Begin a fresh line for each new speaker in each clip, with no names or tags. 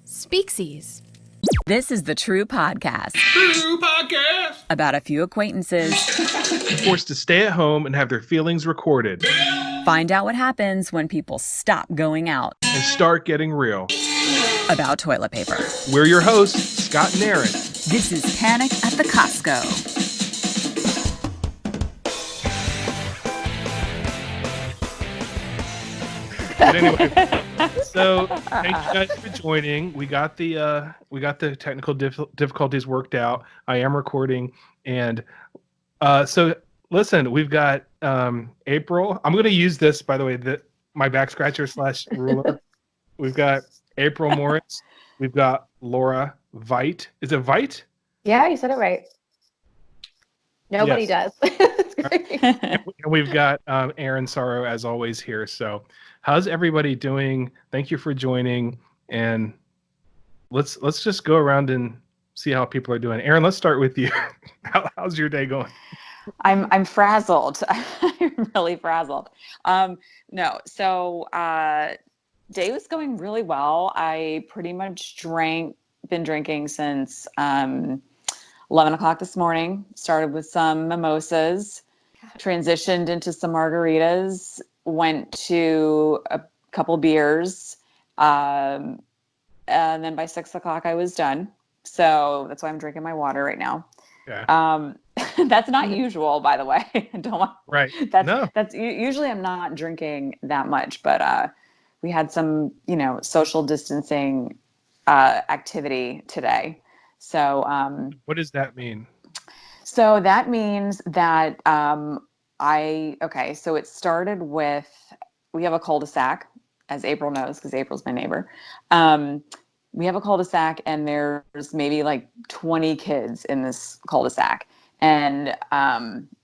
Speaksies.
This is the True Podcast.
True Podcast.
About a few acquaintances
forced to stay at home and have their feelings recorded.
Find out what happens when people stop going out.
And start getting real.
About toilet paper.
We're your hosts, Scott and Erin.
This is Panic at the Costco.
But anyway, so thank you guys for joining. We got the technical difficulties worked out. I am recording, and so listen, we've got April. I'm going to use this, by the way, my back scratcher / ruler. We've got April Morris. We've got Laura Veit. Is it Veit?
Yeah, you said it right. Nobody does.
And we've got Aaron Sorrow, as always, here. So how's everybody doing? Thank you for joining. And let's just go around and see how people are doing. Aaron, let's start with you. How's your day going?
I'm frazzled. I'm really frazzled. Day was going really well. I pretty much been drinking since 11 o'clock this morning. Started with some mimosas, transitioned into some margaritas, went to a couple beers, and then by 6 o'clock I was done. So that's why I'm drinking my water right now.
Yeah.
That's not usual, by the way.
Right.
That's usually I'm not drinking that much, but we had some, social distancing activity today. So
what does that mean?
So that means that so it started with, we have a cul-de-sac, as April knows, because April's my neighbor. We have a cul-de-sac and there's maybe like 20 kids in this cul-de-sac. And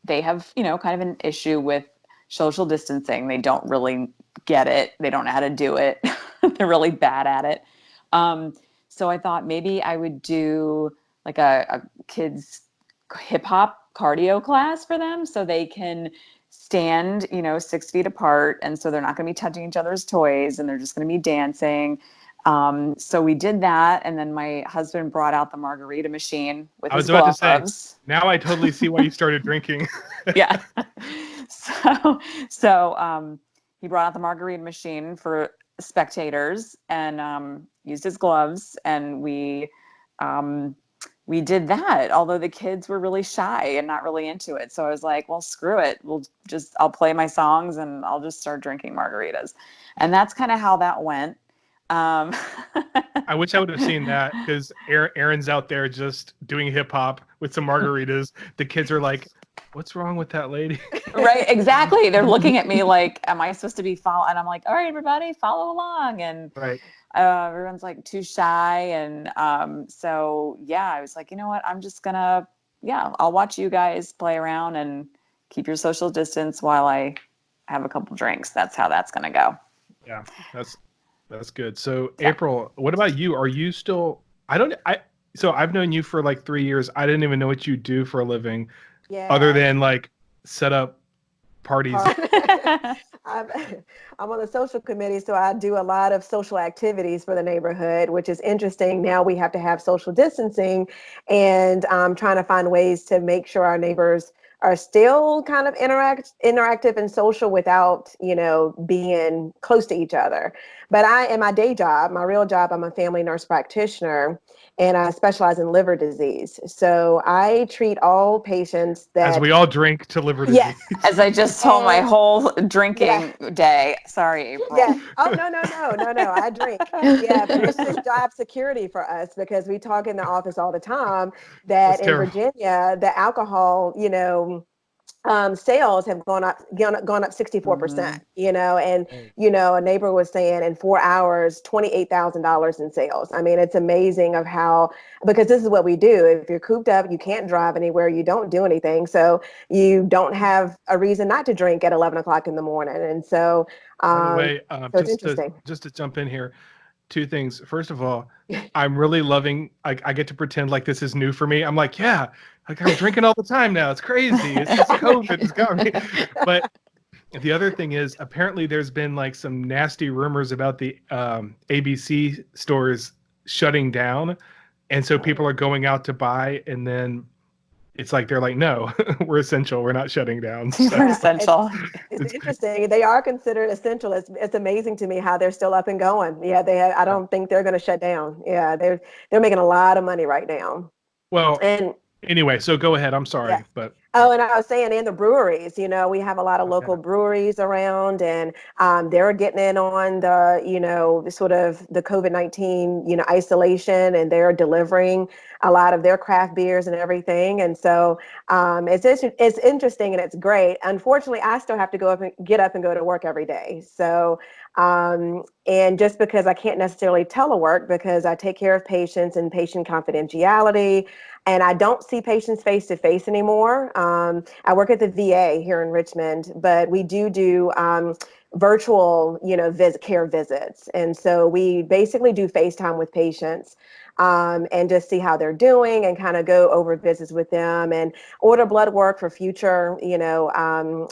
they have, kind of an issue with social distancing. They don't really get it. They don't know how to do it. They're really bad at it. So I thought maybe I would do like a kids hip hop cardio class for them so they can stand, 6 feet apart. And so they're not going to be touching each other's toys and they're just going to be dancing. So we did that. And then my husband brought out the margarita machine with his gloves. I was about to say,
now I totally see why you started drinking.
Yeah. So he brought out the margarita machine for spectators and used his gloves, and we did that, although the kids were really shy and not really into it. So I was like, well, screw it. I'll play my songs and I'll just start drinking margaritas. And that's kind of how that went.
I wish I would have seen that, because Aaron's out there just doing hip hop with some margaritas. The kids are like, what's wrong with that lady?
Right, exactly. They're looking at me like, am I supposed to be following? And I'm like, all right, everybody, follow along. And
right.
Everyone's like too shy. And so, yeah, I was like, you know what? I'm just going to, I'll watch you guys play around and keep your social distance while I have a couple drinks. That's how that's going to go.
Yeah, that's good. So, yeah. April, what about you? Are you still, so I've known you for like 3 years. I didn't even know what you do for a living.
Yeah.
Other than like set up parties.
I'm on the social committee, so I do a lot of social activities for the neighborhood, which is interesting. Now we have to have social distancing, and I'm trying to find ways to make sure our neighbors are still kind of interactive and social without, being close to each other. But in my day job, my real job, I'm a family nurse practitioner, and I specialize in liver disease. So I treat all patients that...
As we all drink to liver disease.
Yes.
As I just told my whole drinking day. Sorry, April.
Yeah. Oh, no. I drink. Yeah, but it's just job security for us, because we talk in the office all the time that in Virginia, the alcohol, sales have gone up 64%, and, a neighbor was saying in 4 hours, $28,000 in sales. I mean, it's amazing because this is what we do. If you're cooped up, you can't drive anywhere, you don't do anything. So you don't have a reason not to drink at 11 o'clock in the morning. And so,
anyway,
so it's interesting.
Just to jump in here, 2 things. First of all, I'm really loving, I get to pretend like this is new for me. I'm like, yeah, like I'm drinking all the time now. It's crazy. It's just COVID. It's got me. But the other thing is, apparently there's been like some nasty rumors about the ABC stores shutting down, and so people are going out to buy, and then it's like they're like, no, we're essential, we're not shutting down. So
We're essential.
It's interesting. They are considered essential. It's amazing to me how they're still up and going. Yeah, I don't think they're going to shut down. Yeah, they're making a lot of money right now.
well,
And
anyway, so go ahead. I'm
yeah.
sorry, but
Oh, and I was saying, in the breweries, we have a lot of
okay.
local breweries around, and they're getting in on the, sort of the COVID-19, isolation, and they're delivering a lot of their craft beers and everything. And so it's interesting and it's great. Unfortunately, I still have to get up and go to work every day. So, and just because I can't necessarily telework because I take care of patients and patient confidentiality, and I don't see patients face to face anymore. I work at the VA here in Richmond, but we do virtual, care visits. And so we basically do FaceTime with patients, and just see how they're doing and kind of go over visits with them and order blood work for future,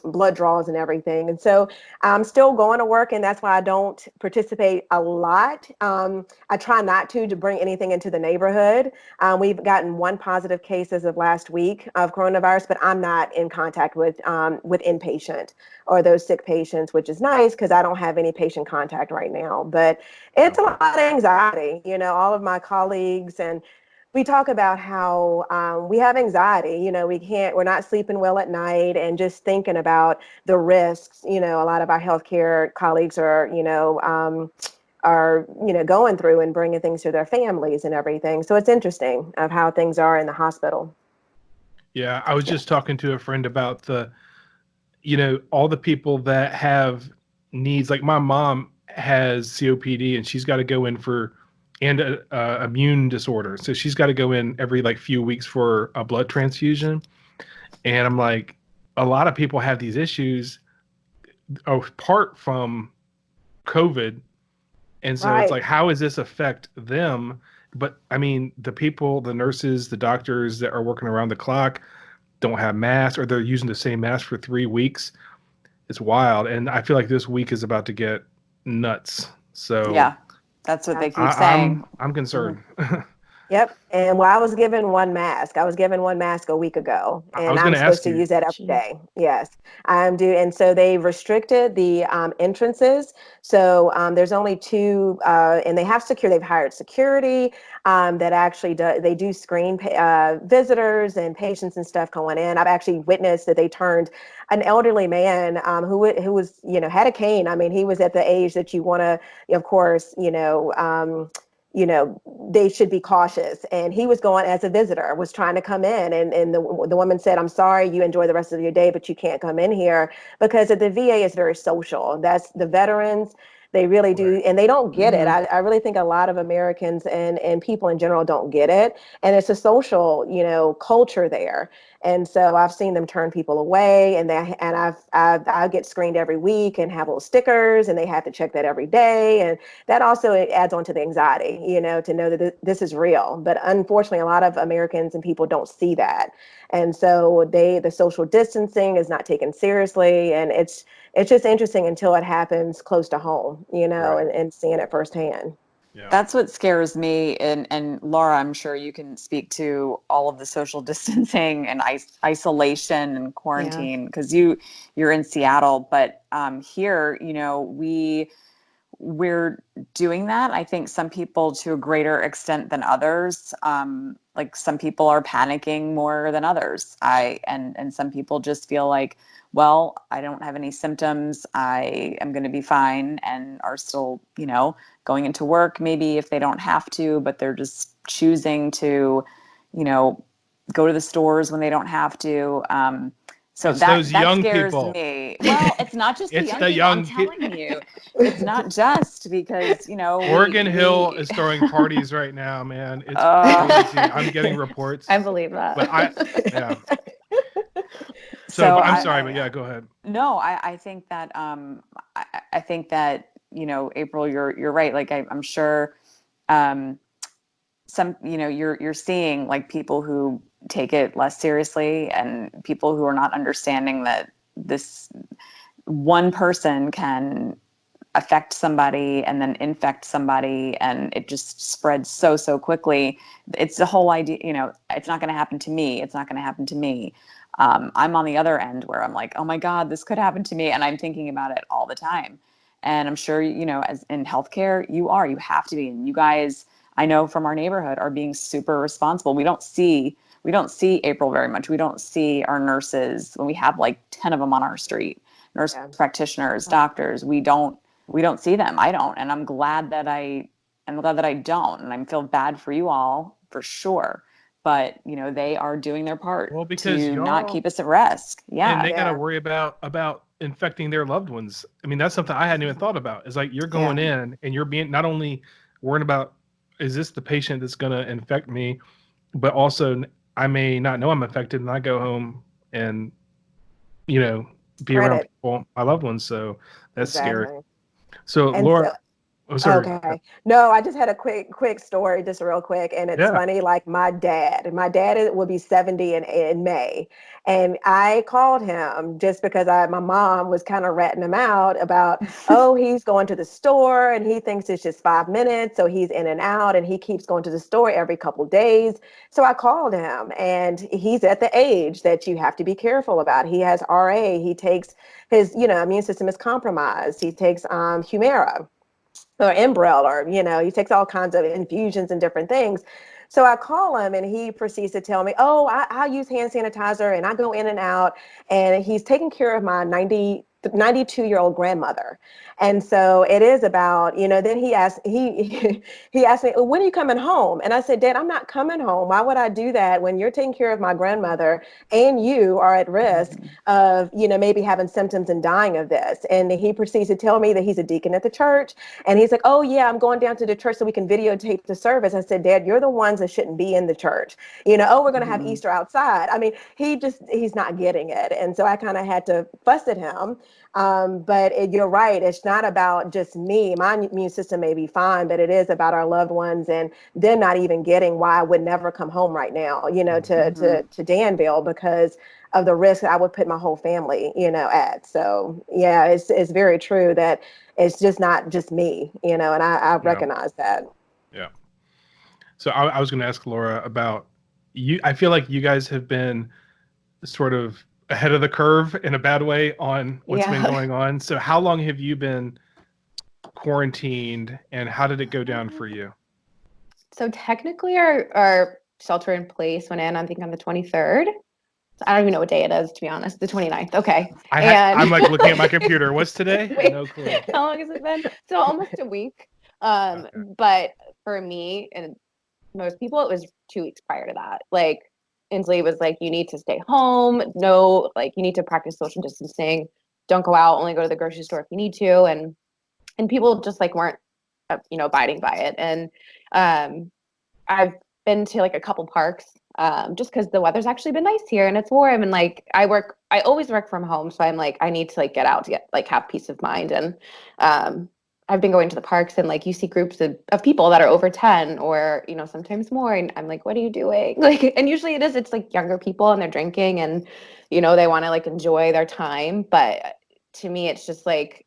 blood draws and everything. And so I'm still going to work, and that's why I don't participate a lot. I try not to bring anything into the neighborhood. We've gotten one positive case as of last week of coronavirus, but I'm not in contact with inpatient or those sick patients, which is nice because I don't have any patient contact right now. But it's a lot of anxiety, all of my colleagues, and we talk about how we have anxiety, we're not sleeping well at night, and just thinking about the risks, a lot of our healthcare colleagues are going through and bringing things to their families and everything. So it's interesting of how things are in the hospital.
Yeah, I was just talking to a friend about all the people that have needs. Like my mom has COPD, and she's got to go in for immune disorder, so she's got to go in every like few weeks for a blood transfusion. And I'm like, a lot of people have these issues apart from COVID. And so it's
Right.
like, how does this affect them? But I mean, the nurses, the doctors that are working around the clock don't have masks, or they're using the same mask for 3 weeks. It's wild. And I feel like this week is about to get nuts. So
Yeah, that's what they keep
I,
saying.
I'm concerned.
Yep. And well, I was given one mask. I was given one mask a week ago,
I
and
was going
I'm
to
supposed
ask
to
you.
use that every day. Yes, I'm due. And so they restricted the entrances. So there's only two, and they have they've hired security that actually they do screen visitors and patients and stuff going in. I've actually witnessed that they turned an elderly man who was, had a cane. I mean, he was at the age that you want to, of course, they should be cautious. And he was going as a visitor, was trying to come in. And the woman said, I'm sorry, you enjoy the rest of your day, but you can't come in here, because at the VA is very social. That's the veterans. They really do.
Right.
And they don't get it.
Mhm.
I really think a lot of Americans and people in general don't get it. And it's a social, culture there. And so I've seen them turn people away, and I get screened every week and have little stickers, and they have to check that every day. And that also adds on to the anxiety, to know that this is real. But unfortunately, a lot of Americans and people don't see that. And so the social distancing is not taken seriously. And it's just interesting until it happens close to home,
Right.
and seeing it firsthand.
Yeah.
That's what scares me. And Laura, I'm sure you can speak to all of the social distancing and isolation and
Yeah.
quarantine, because you're in Seattle. But here, we're doing that. I think some people to a greater extent than others. Like some people are panicking more than others. And some people just feel like, well, I don't have any symptoms, I am going to be fine, and are still, going into work maybe if they don't have to, but they're just choosing to, you know, go to the stores when they don't have to. So
It's those
that
young
scares
people.
me. Well, it's not just the
It's
young
the
people. I'm
young
telling you, it's not just because,
Oregon Hill
we
is throwing parties right now, man. It's
uh,
crazy. I'm getting reports,
I believe
but
that.
yeah. So,
So
but I'm
I
sorry, but yeah, go ahead.
no, I think that I think that, April, you're right. Like I'm sure um, some, you're seeing like people who take it less seriously, and people who are not understanding that this one person can affect somebody and then infect somebody, and it just spreads so quickly. It's the whole idea, it's not going to happen to me. It's not going to happen to me. I'm on the other end where I'm like, oh my God, this could happen to me. And I'm thinking about it all the time. And I'm sure, as in healthcare, you have to be. And you guys, I know from our neighborhood, are being super responsible. We don't see April very much. We don't see our nurses when we have like 10 of them on our street, nurse practitioners, doctors. We don't see them. I don't. And I'm glad that I don't. And I feel bad for you all for sure. But, they are doing their part to not keep us at risk. Yeah.
And they got to worry about infecting their loved ones. I mean, that's something I hadn't even thought about. It's like you're going in and you're being not only worried about, is this the patient that's going to infect me, but also I may not know I'm infected and I go home and, be around people, my loved ones. So that's scary. So
And
Laura,
okay. No, I just had a quick story, just real quick. And it's funny, like my dad will be 70 in May. And I called him just because my mom was kind of ratting him out about, oh, he's going to the store and he thinks it's just 5 minutes. So he's in and out and he keeps going to the store every couple days. So I called him, and he's at the age that you have to be careful about. He has RA. He takes his, immune system is compromised. He takes Humira or Enbrel, or, he takes all kinds of infusions and different things. So I call him and he proceeds to tell me, oh, I use hand sanitizer and I go in and out. And he's taking care of my 92-year-old grandmother. And so it is about, then he asked me, well, when are you coming home? And I said, Dad, I'm not coming home. Why would I do that when you're taking care of my grandmother and you are at risk of, maybe having symptoms and dying of this? And he proceeds to tell me that he's a deacon at the church. And he's like, oh yeah, I'm going down to the church so we can videotape the service. I said, Dad, you're the ones that shouldn't be in the church. Oh, we're going to have Easter outside. I mean, he's not getting it. And so I kind of had to fuss at him. But you're right. It's not about just me. My immune system may be fine, but it is about our loved ones and them not even getting why I would never come home right now, to Danville because of the risk that I would put my whole family, at. So yeah, it's very true that it's just not just me, and I recognize that.
Yeah. So I was going to ask Laura about you. I feel like you guys have been sort of ahead of the curve in a bad way on what's been going on. So how long have you been quarantined and how did it go down for you?
So technically our shelter in place went in, I think, on the 23rd. I don't even know what day it is, to be honest. The 29th. Okay.
I'm like looking at my computer. What's today?
Wait,
no clue.
How long has it been? So almost a week. But for me and most people, it was 2 weeks prior to that. Like, Inslee was like, you need to stay home. No, like, you need to practice social distancing. Don't go out. Only go to the grocery store if you need to. And people just like weren't, abiding by it. And I've been to like a couple parks just because the weather's actually been nice here and it's warm. And like I always work from home. So I'm like, I need to like get out to get like have peace of mind. And I've been going to the parks and like you see groups of people that are over 10 or, sometimes more. And I'm like, what are you doing? Like, and usually it's like younger people and they're drinking and, they want to like enjoy their time. But to me, it's just like,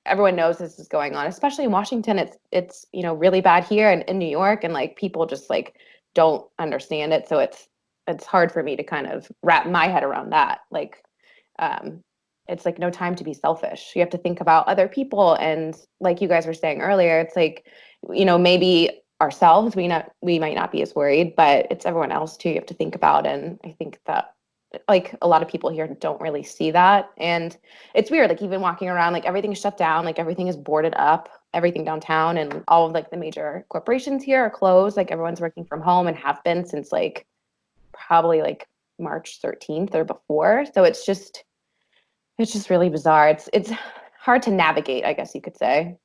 everyone knows this is going on, especially in Washington. It's really bad here and in New York, and like people just like don't understand it. So it's hard for me to kind of wrap my head around that. Like, it's like no time to be selfish. You have to think about other people, and like you guys were saying earlier, it's like maybe ourselves we might not be as worried, but it's everyone else too. You have to think about, and I think that like a lot of people here don't really see that. And it's weird, like even walking around, like everything's shut down, like everything is boarded up, everything downtown, and all of like the major corporations here are closed. Like everyone's working from home and have been since like probably like March 13th or before. So it's just really bizarre. It's hard to navigate, I guess you could say.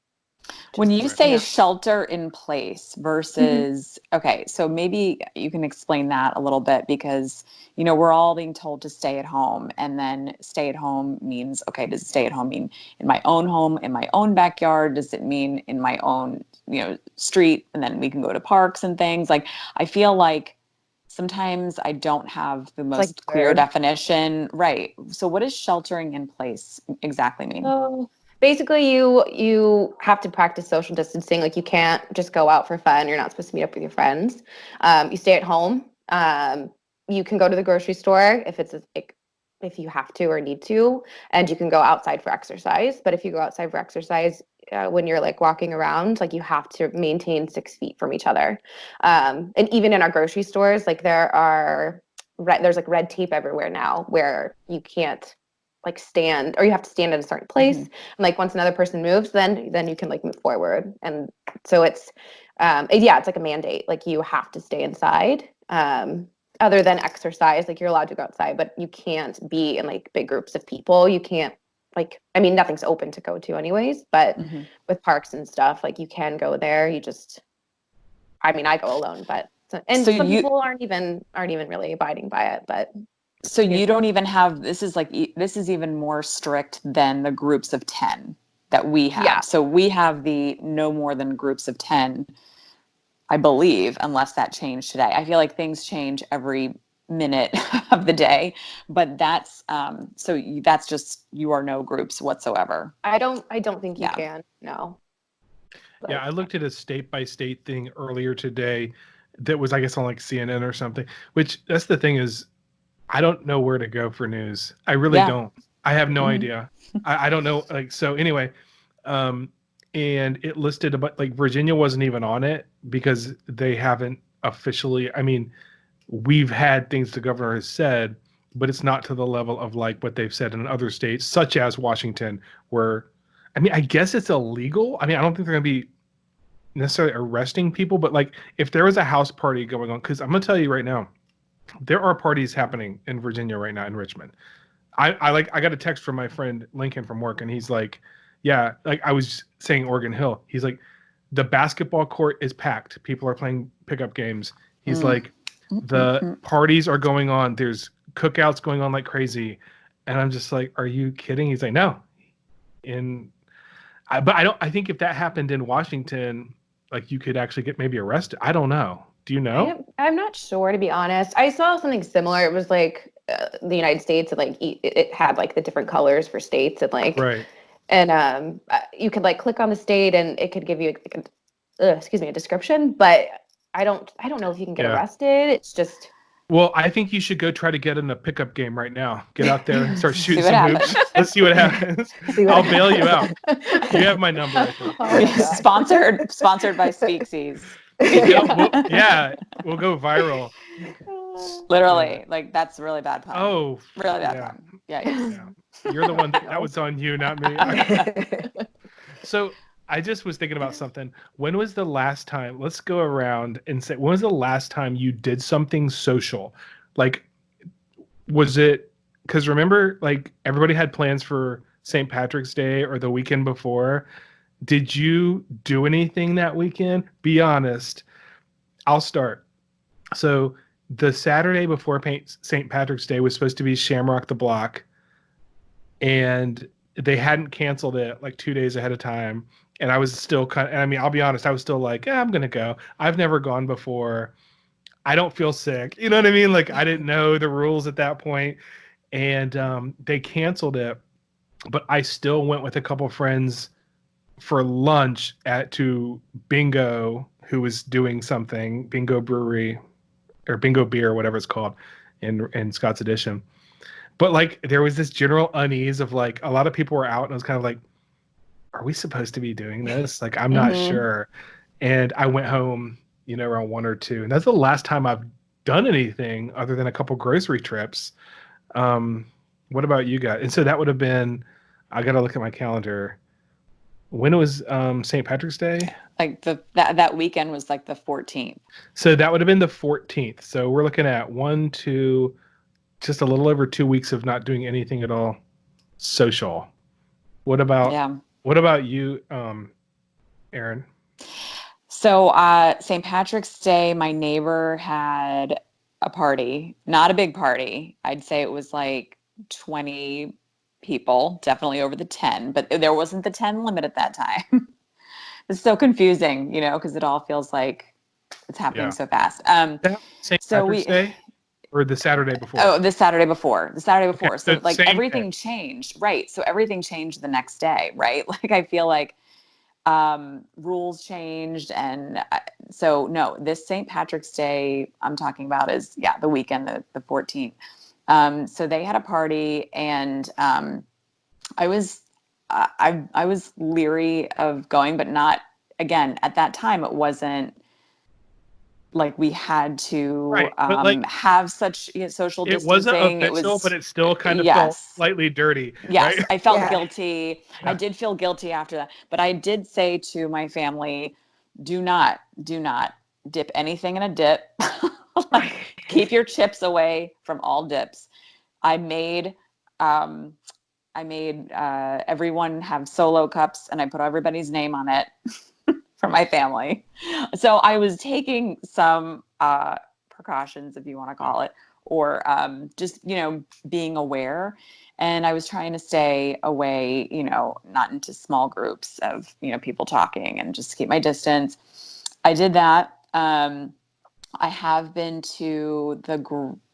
When you say shelter in place versus, okay, so maybe you can explain that a little bit because, we're all being told to stay at home, and then stay at home means, okay, does stay at home mean in my own home, in my own backyard? Does it mean in my own, street? And then we can go to parks and things. Like, I feel like sometimes I don't have the most clear definition. Right. So what does sheltering in place exactly mean?
So basically you have to practice social distancing. Like you can't just go out for fun. You're not supposed to meet up with your friends. You stay at home. You can go to the grocery store if you have to or need to, and you can go outside for exercise. But if you go outside for exercise, when you're like walking around, like you have to maintain 6 feet from each other. And even in our grocery stores, like there's like red tape everywhere now where you can't like stand, or you have to stand in a certain place. And like once another person moves, then you can like move forward. And so it's like a mandate. Like you have to stay inside. Other than exercise, like you're allowed to go outside, but you can't be in like big groups of people. You can't nothing's open to go to anyways, but with parks and stuff, like you can go there. I go alone, but some people aren't even really abiding by it, but
so you don't even have, this is even more strict than the groups of 10 that we have.
Yeah.
So we have the no more than groups of 10, I believe, unless that changed today. I feel like things change every minute of the day, but that's that's just, you are no groups whatsoever.
I don't think you can. No.
But, I looked at a state by state thing earlier today that was, I guess, on like CNN or something, which that's the thing is, I don't know where to go for news. I really don't. I have no idea. I don't know. Like, so anyway, and it listed about like Virginia wasn't even on it because they haven't officially, we've had things the governor has said, but it's not to the level of like what they've said in other states, such as Washington, where, I guess it's illegal. I don't think they're going to be necessarily arresting people, but like if there was a house party going on, because I'm going to tell you right now, there are parties happening in Virginia right now in Richmond. I got a text from my friend Lincoln from work, and he's like, yeah, like I was saying Oregon Hill. He's like, the basketball court is packed. People are playing pickup games. He's like, the parties are going on. There's cookouts going on like crazy. And I'm just like, are you kidding? He's like, no. I think if that happened in Washington, like you could actually get maybe arrested. I don't know. Do you know?
I'm not sure, to be honest. I saw something similar. It was like the United States, and like it had like the different colors for states, and like
right.
And you could like click on the state, and it could give you a description. But I don't know if you can get arrested. It's just.
Well, I think you should go try to get in a pickup game right now. Get out there and start shooting some hoops. Let's see what happens. I'll bail you out. You have my number, I think.
Sponsored by Speaksies.
We'll go viral.
Literally, like that's really bad pun.
Oh,
really bad pun. Yeah.
You're the one that was on you, not me. So I just was thinking about something. When was the last time? Let's go around and say, when was the last time you did something social? Like, was it? Because remember, like everybody had plans for St. Patrick's Day or the weekend before. Did you do anything that weekend? Be honest. I'll start. So the Saturday before St. Patrick's Day was supposed to be Shamrock the Block, and they hadn't canceled it like 2 days ahead of time. And I was still I'll be honest, I was still like, I'm going to go. I've never gone before. I don't feel sick. You know what I mean? Like I didn't know the rules at that point. And they canceled it. But I still went with a couple friends for lunch to Bingo, who was doing something, Bingo Brewery or Bingo Beer, whatever it's called in Scott's Edition. But like there was this general unease of like a lot of people were out, and I was kind of like, are we supposed to be doing this? Like I'm not sure. And I went home, around 1 or 2. And that's the last time I've done anything other than a couple grocery trips. What about you guys? And so that would have been, I got to look at my calendar. When was St. Patrick's Day?
Like that weekend was like the 14th.
So that would have been the 14th. So we're looking at 1, 2, just a little over 2 weeks of not doing anything at all social. What about you, Erin?
So St. Patrick's Day, my neighbor had a party, not a big party. I'd say it was like 20 people, definitely over the 10, but there wasn't the 10 limit at that time. It's so confusing, because it all feels like it's happening so fast.
St. Patrick's Day? or the Saturday before?
Oh, the Saturday before.
Okay,
So like
same
everything
day.
changed, right? So everything changed the next day, right? Like I feel like rules changed, and so no, this St. Patrick's Day I'm talking about is the weekend, the 14th. So they had a party, and I was I was leery of going, but not again at that time. It wasn't like we had to
Right, but like
have such social
it wasn't
distancing. It
official, but
was
it still kind of felt
yes,
slightly dirty, right?
yes. I felt
Yeah.
guilty. I
Yeah.
did feel guilty after that, but I did say to my family, do not dip anything in a dip. Like keep your chips away from all dips. I made um, everyone have solo cups, and I put everybody's name on it for my family. So I was taking some precautions, if you want to call it, or just being aware. And I was trying to stay away, not into small groups of people talking, and just keep my distance. I did that. I have been to did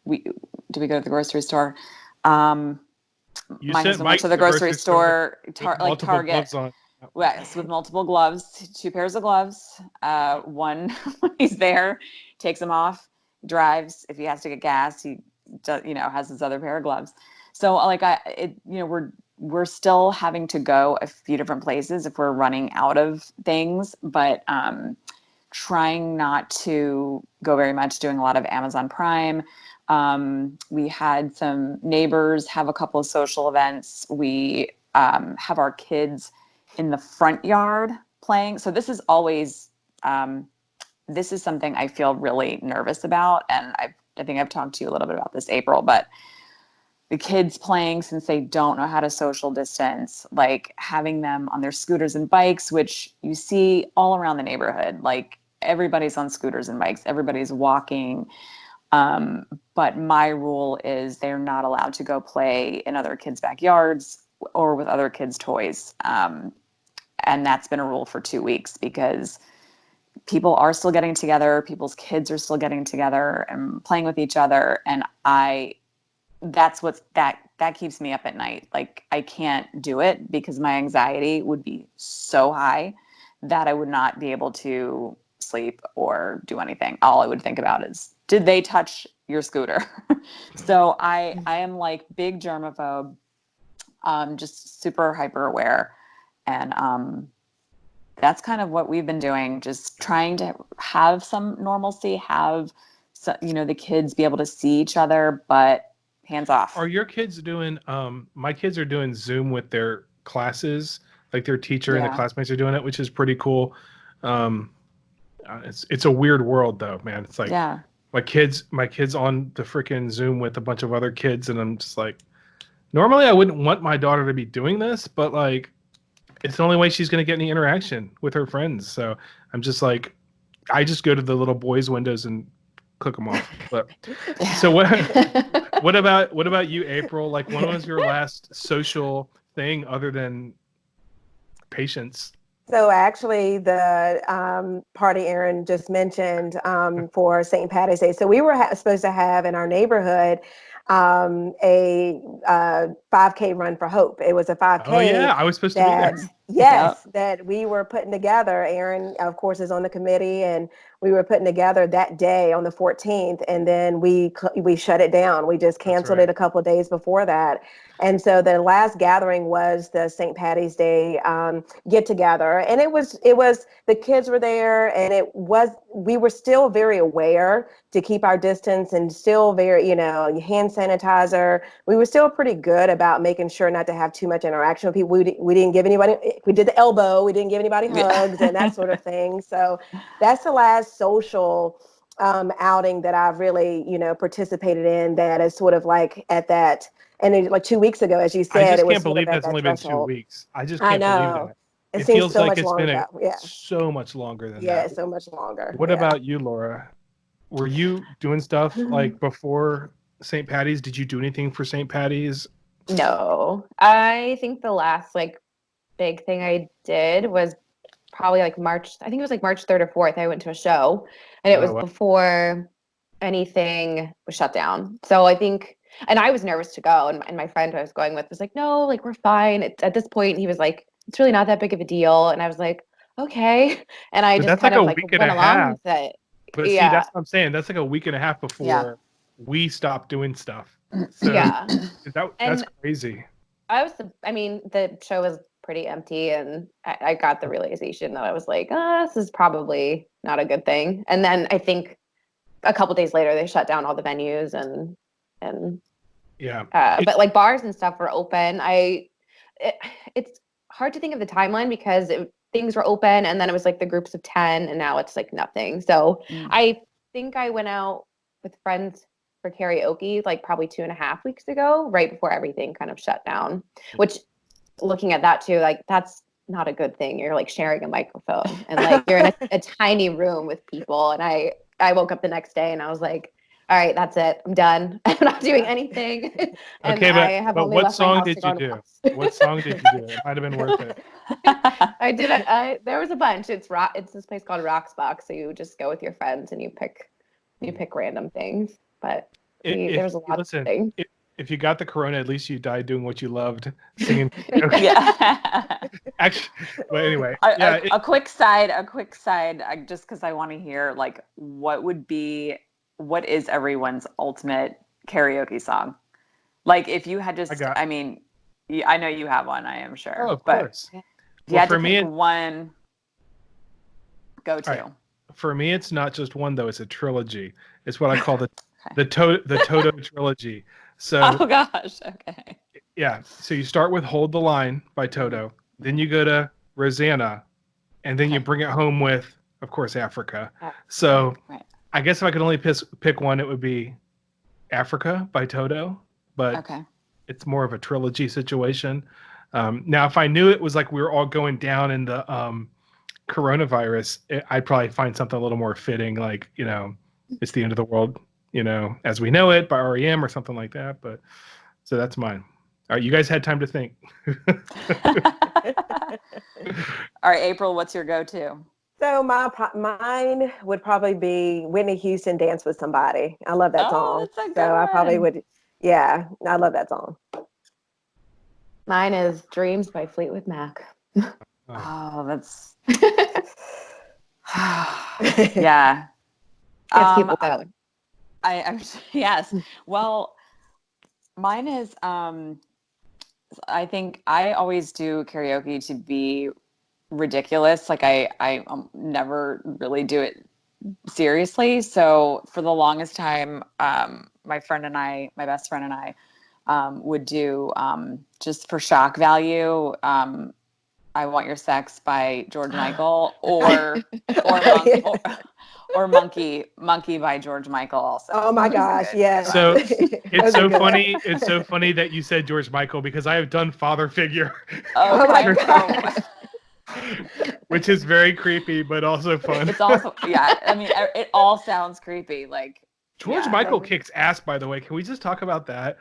we go to the grocery store? Um,
You
my
sent
husband went
Mike
to
to
the
the
grocery
grocery store
store,
with
like
multiple
Target.
gloves on.
Yes, with multiple gloves, two pairs of gloves. One when he's there, takes them off, drives. If he has to get gas, he has his other pair of gloves. So like we're still having to go a few different places if we're running out of things, but trying not to go very much, doing a lot of Amazon Prime. We had some neighbors have a couple of social events. We have our kids in the front yard playing. So this is always, this is something I feel really nervous about. And I think I've talked to you a little bit about this, April, but the kids playing, since they don't know how to social distance, like having them on their scooters and bikes, which you see all around the neighborhood, like everybody's on scooters and bikes, everybody's walking. But my rule is they're not allowed to go play in other kids' backyards or with other kids' toys. And that's been a rule for 2 weeks because people are still getting together, people's kids are still getting together and playing with each other. And that's that keeps me up at night. Like I can't do it because my anxiety would be so high that I would not be able to sleep or do anything. All I would think about is, did they touch your scooter? So I am like big germaphobe, just super hyper aware. And that's kind of what we've been doing, just trying to have some normalcy, have the kids be able to see each other, but hands off.
Are your kids doing my kids are doing Zoom with their classes, like their teacher and the
Yeah.
classmates are doing it, which is pretty cool. It's a weird world though, man. It's like
Yeah.
my kids on the freaking Zoom with a bunch of other kids, and I'm just like, normally I wouldn't want my daughter to be doing this, but like it's the only way she's going to get any interaction with her friends. So I'm just like, I just go to the little boys' windows and click them off. But so what about you, April? Like, when was your last social thing other than patience?
So actually, the party Erin just mentioned for St. Patty's Day. So we were supposed to have in our neighborhood a 5K run for hope. It was a 5K
Oh yeah, I was supposed to be
that
there.
yes, that we were putting together. Erin, of course, is on the committee, and we were putting together that day on the 14th, and then we shut it down. We just canceled
right.
it a couple of days before that. And so the last gathering was the St. Patty's Day get together, and it was the kids were there, and we were still very aware to keep our distance and still very hand sanitizer. We were still pretty good about making sure not to have too much interaction with people. We didn't give anybody, we did the elbow, we didn't give anybody hugs and that sort of thing. So that's the last social outing that I've really participated in that is sort of like at that. And then, like 2 weeks ago, as you
I
said,
just
it was
can't
sort of
believe
at
that's
that
only been 2
threshold.
weeks. I just
I
can't believe
know.
that.
It
It
seems
feels
so
like
much
it's
long
been
ago. Yeah.
so much longer than
Yeah,
that.
so much longer.
What
Yeah.
about you, Laura? Were you doing stuff like before St. Patty's? Did you do anything for St. Patty's?
No, I think the last like big thing I did was probably like March. I think it was like March 3rd or 4th. I went to a show, and it was
Oh, wow.
before anything was shut down. So I think, and I was nervous to go, and my friend who I was going with was like, no, like we're fine. At this point, he was like, it's really not that big of a deal. And I was like, okay. And I
But
just
that's like
kind of
a
like
week and
went
a
along
half.
with it.
But see,
Yeah.
that's what I'm saying. That's like a week and a half before we stopped doing stuff. So
Yeah.
that's
And
crazy.
I mean, the show was pretty empty, and I got the realization that I was like, this is probably not a good thing. And then I think a couple days later, they shut down all the venues, and
Yeah.
but like bars and stuff were open. It's hard to think of the timeline because things were open, and then it was like the groups of 10, and now it's like nothing. So I think I went out with friends for karaoke like probably 2.5 weeks ago, right before everything kind of shut down. Which, looking at that too, like that's not a good thing. You're like sharing a microphone, and like you're in a tiny room with people. And I woke up the next day and I was like, all right, that's it. I'm done. I'm not doing anything. And
Okay,
I have
but
only
what
left my
song
house to
did
go
you
to the
do?
house.
What song did you do? It might have been worth it.
I did. There was a bunch. It's this place called Rocksbox. So you just go with your friends and you pick random things. But there was a lot of things.
If you got the corona, at least you died doing what you loved, singing karaoke.
Yeah.
Actually, but anyway,
a quick side, just because I want to hear like what is everyone's ultimate karaoke song? Like if you had I mean, I know you have one, I am sure.
Oh, of course.
If you had to pick one go-to.
Right. For me, it's not just one though; it's a trilogy. It's what I call the Toto trilogy. So,
oh gosh, okay.
Yeah, so you start with "Hold the Line" by Toto, then you go to Rosanna, and then you bring it home with, of course, Africa. So I guess if I could only pick one, it would be Africa by Toto, but it's more of a trilogy situation. Now, if I knew it was like we were all going down in the coronavirus, I'd probably find something a little more fitting, like, It's the End of the World, as we know it by REM or something like that. But so that's mine. All right, you guys had time to think.
All right, April, what's your go-to?
So mine would probably be Whitney Houston, "Dance with Somebody." I love that song.
That's a good
so
one.
I probably would. Yeah, I love that song.
Mine is "Dreams" by Fleetwood Mac.
Oh, that's yeah.
Gets people going.
I'm yes. Well, mine is I think I always do karaoke to be ridiculous. Like I never really do it seriously. So for the longest time, my best friend and I, would do just for shock value. I Want Your Sex by George Michael or Monkey by George Michael also.
Oh my gosh, yes.
So it's so funny. It's so funny that you said George Michael because I have done Father Figure.
Oh my gosh.
Which is very creepy, but also fun.
It's also, I mean, it all sounds creepy. Like
George Michael kicks ass, by the way. Can we just talk about that?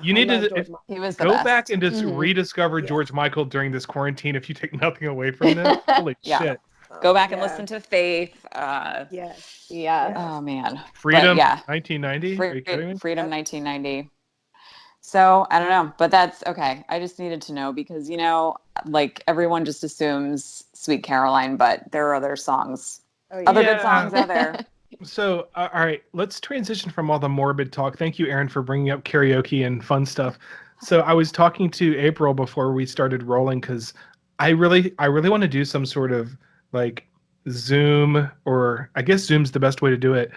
You
I
need
love
to
he was
go back and just rediscover George Michael during this quarantine if you take nothing away from this. Holy shit.
Go back and listen to Faith.
Yes.
Oh man.
Freedom 1990. Are you kidding me?
Freedom 1990. So I don't know, but that's okay. I just needed to know because like everyone just assumes Sweet Caroline, but there are other songs, other good songs out there.
So, all right, let's transition from all the morbid talk. Thank you, Erin, for bringing up karaoke and fun stuff. So I was talking to April before we started rolling because I really want to do some sort of like Zoom, or I guess Zoom's the best way to do it,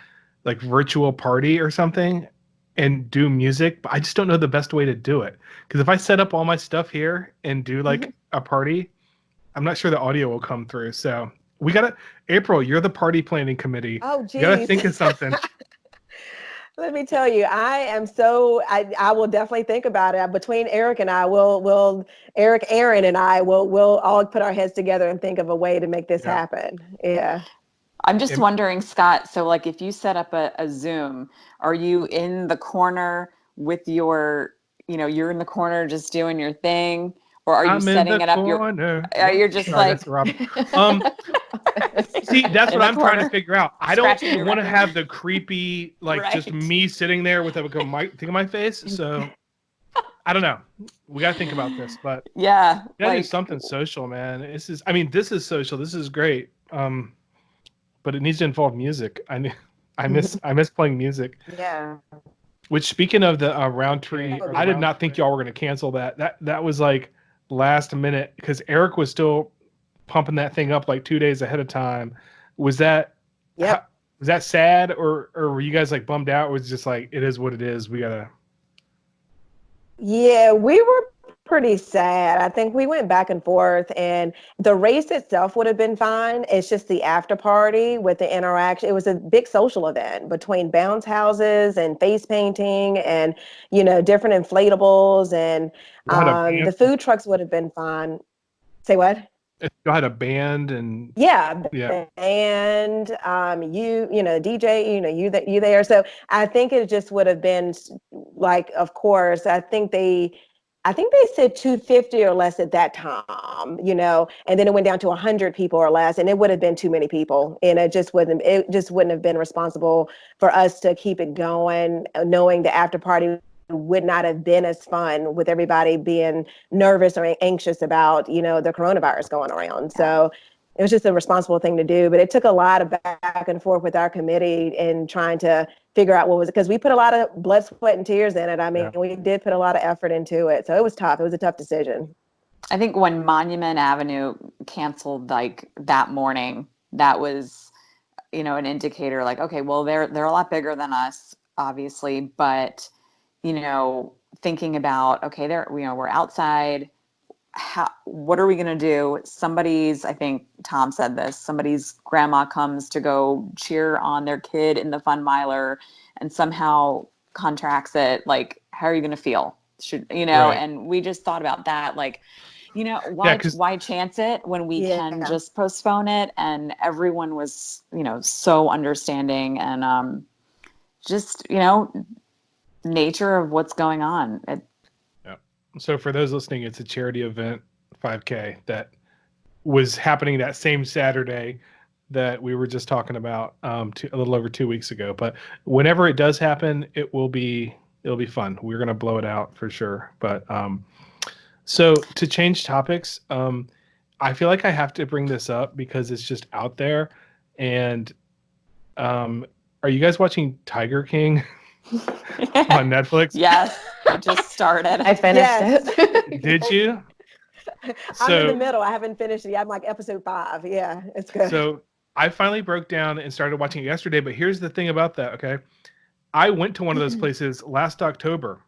like virtual party or something, and do music. But I just don't know the best way to do it because if I set up all my stuff here and do like a party, I'm not sure the audio will come through. So we gotta, April, you're the party planning committee.
Oh, geez.
You gotta think of something.
Let me tell you, I will definitely think about it. Between Eric and I, Erin and I will all put our heads together and think of a way to make this happen. Yeah.
I'm just wondering, Scott, so like if you set up a Zoom, are you in the corner with you're in the corner just doing your thing? Or are you
I'm in
setting
the
it up?
corner.
You're just
Sorry,
like
that's Rob. See, that's
in
what
the
I'm trying to
corner,
figure out. I
scratching
don't
your
want to
record.
have the creepy, like just
Right.
me sitting there with a thing on my face. So I don't know. We got to think about this, but
Yeah,
we got to do
like
something social, man. This is social. This is great. But it needs to involve music. I miss playing music.
Yeah.
Which, speaking of the Roundtree,
That would be
I did
fun.
not think y'all were going to cancel that. That was like last minute because Eric was still pumping that thing up like 2 days ahead of time. Was that
Yep.
was that sad or were you guys like bummed out? Or was it just like it is what it is? We gotta.
Yeah, we were pretty sad. I think we went back and forth, and the race itself would have been fine. It's just the after party with the interaction. It was a big social event between bounce houses and face painting and, different inflatables, and
Y'all had a band.
the food trucks would have been fine. Say what?
Y'all had a band and
Yeah,
yeah.
and DJ, you there. So I think it just would have been like, of course, I think they said 250 or less at that time, and then it went down to 100 people or less, and it would have been too many people, and it just wouldn't have been responsible for us to keep it going, knowing the after party would not have been as fun with everybody being nervous or anxious about, the coronavirus going around. So it was just a responsible thing to do, but it took a lot of back and forth with our committee in trying to figure out what was it, because we put a lot of blood, sweat, and tears in it. I mean,
Yeah.
we did put a lot of effort into it. So it was tough. It was a tough decision.
I think when Monument Avenue canceled like that morning, that was, an indicator like, okay, well, they're a lot bigger than us, obviously, but thinking about, okay, we're outside. What are we going to do? I think Tom said this, somebody's grandma comes to go cheer on their kid in the Fun Miler and somehow contracts it. Like, how are you going to feel?
Right.
And we just thought about that. Like,
Yeah, 'cause
why chance it when we
Yeah.
can just postpone it? And everyone was, so understanding and just, nature of what's going on.
so for those listening, it's a charity event, 5K, that was happening that same Saturday that we were just talking about a little over 2 weeks ago. But whenever it does happen, it'll be fun. We're gonna blow it out for sure. But so to change topics, I feel like I have to bring this up because it's just out there. And are you guys watching Tiger King on Netflix?
Yes, I just started.
I finished
Yes.
it.
Did you?
I'm in the
So
middle. I haven't finished it yet. I'm like episode 5. Yeah, it's good.
so I finally broke down and started watching it yesterday. But here's the thing about that. Okay, I went to one of those places last October.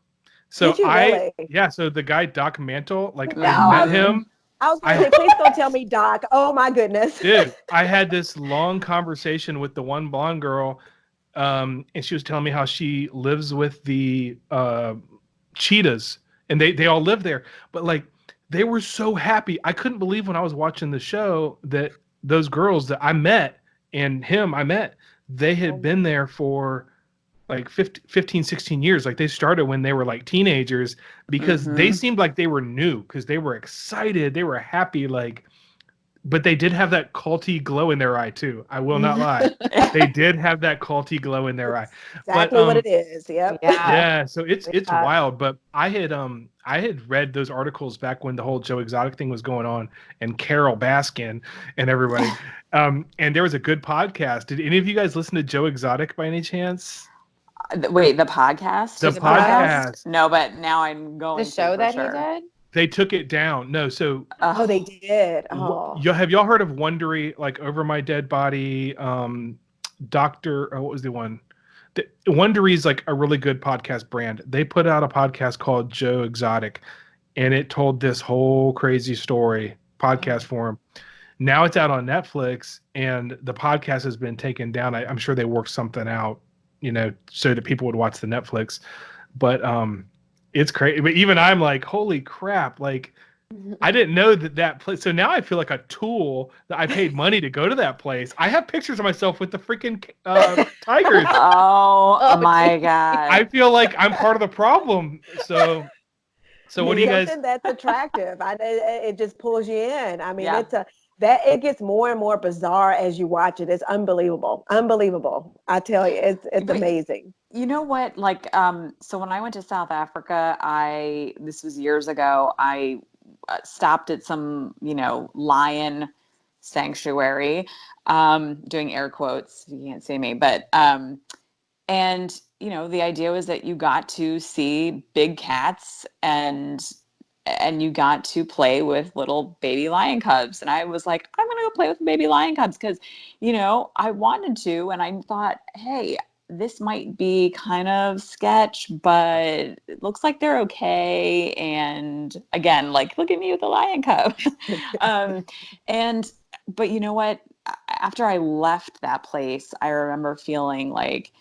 So
Did you really?
so the guy Doc Mantle, like
No,
I met him.
I was going to say, please don't tell me, Doc. Oh my goodness.
Dude, I had this long conversation with the one blonde girl, and she was telling me how she lives with the cheetahs, and they all live there. But like, they were so happy. I couldn't believe when I was watching the show that those girls that I met and him I met, they had been there for like 15, 16 years. Like they started when they were like teenagers because they seemed like they were new because they were excited. They were happy. Like, but they did have that culty glow in their eye too. I will not lie. They did have that culty glow in their eye.
Exactly what it is. Yep.
Yeah, so it's
Yeah.
wild. But I had read those articles back when the whole Joe Exotic thing was going on and Carol Baskin and everybody. And there was a good podcast. Did any of you guys listen to Joe Exotic by any chance?
Wait, the podcast?
The
Is it a
podcast.
No, but now I'm going
The
to
show
for
that
sure.
he did?
They took it down. No, so
Oh, they did. Oh.
have y'all heard of Wondery, like Over My Dead Body, Doctor, what was the one? Wondery's like a really good podcast brand. They put out a podcast called Joe Exotic, and it told this whole crazy story, podcast form. Now it's out on Netflix, and the podcast has been taken down. I'm sure they worked something out, so that people would watch the Netflix. But it's crazy. But even I'm like, holy crap! Like, I didn't know that place. So now I feel like a tool that I paid money to go to that place. I have pictures of myself with the freaking tigers.
Oh my God.
I feel like I'm part of the problem. So So what do you guys?
Something that's attractive. It just pulls you in. I mean,
Yeah.
it gets more and more bizarre as you watch it. It's unbelievable. Unbelievable. I tell you, it's
But
amazing.
you know what? Like, so when I went to South Africa, this was years ago, I stopped at some, lion sanctuary, doing air quotes. You can't see me, but, and, the idea was that you got to see big cats and you got to play with little baby lion cubs. And I was like, I'm going to go play with baby lion cubs because, I wanted to. And I thought, hey, this might be kind of sketch, but it looks like they're okay. And again, like, look at me with a lion cub. um, but you know what? After I left that place, I remember feeling like,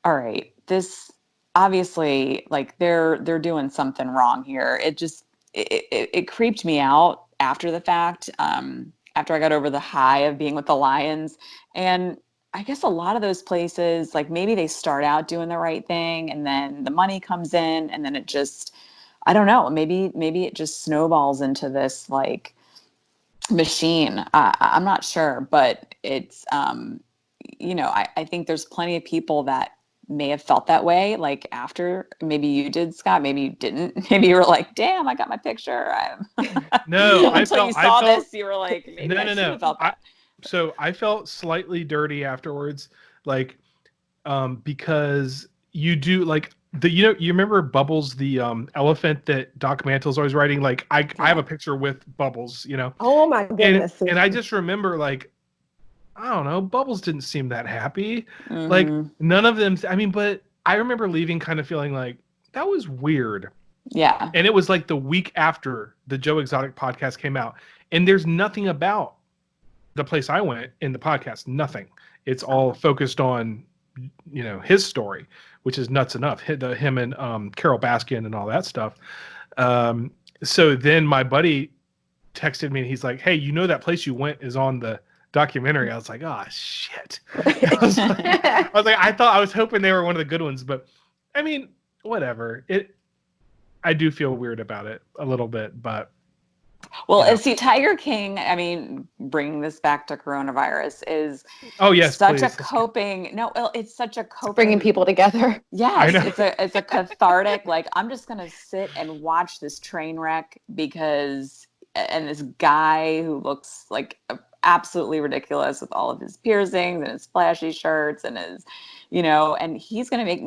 all right, this obviously, like, they're doing something wrong here. It creeped me out after the fact, after I got over the high of being with the lions. And I guess a lot of those places, like, maybe they start out doing the right thing and then the money comes in and then it just, I don't know, maybe it just snowballs into this like machine. I'm not sure, but it's, I think there's plenty of people that may have felt that way. Like after, maybe you did, Scott, maybe you didn't. Maybe you were like, damn, I got my picture.
No,
Until you saw this, you were like, maybe I should have felt that.
So I felt slightly dirty afterwards, like, because you do like you remember Bubbles, the elephant that Doc Mantle's always riding. Like I have a picture with Bubbles,
Oh my goodness.
and I just remember, like, I don't know, Bubbles didn't seem that happy.
Mm-hmm.
Like none of them. I mean, but I remember leaving kind of feeling like that was weird.
Yeah.
And it was like the week after the Joe Exotic podcast came out, and there's nothing about the place I went in the podcast. Nothing. It's all focused on, his story, which is nuts enough. Him and Carol Baskin and all that stuff. So then my buddy texted me and he's like, "Hey, that place you went is on the documentary." I was like, "Oh shit!" I was like, I was hoping they were one of the good ones, but I mean, whatever. I do feel weird about it a little bit, but.
Well, and see, Tiger King, I mean, bringing this back to coronavirus is such a coping. No, it's such a coping.
It's bringing people together.
Yes, it's a cathartic. Like, I'm just gonna sit and watch this train wreck and this guy who looks like absolutely ridiculous with all of his piercings and his flashy shirts and his, and this is gonna make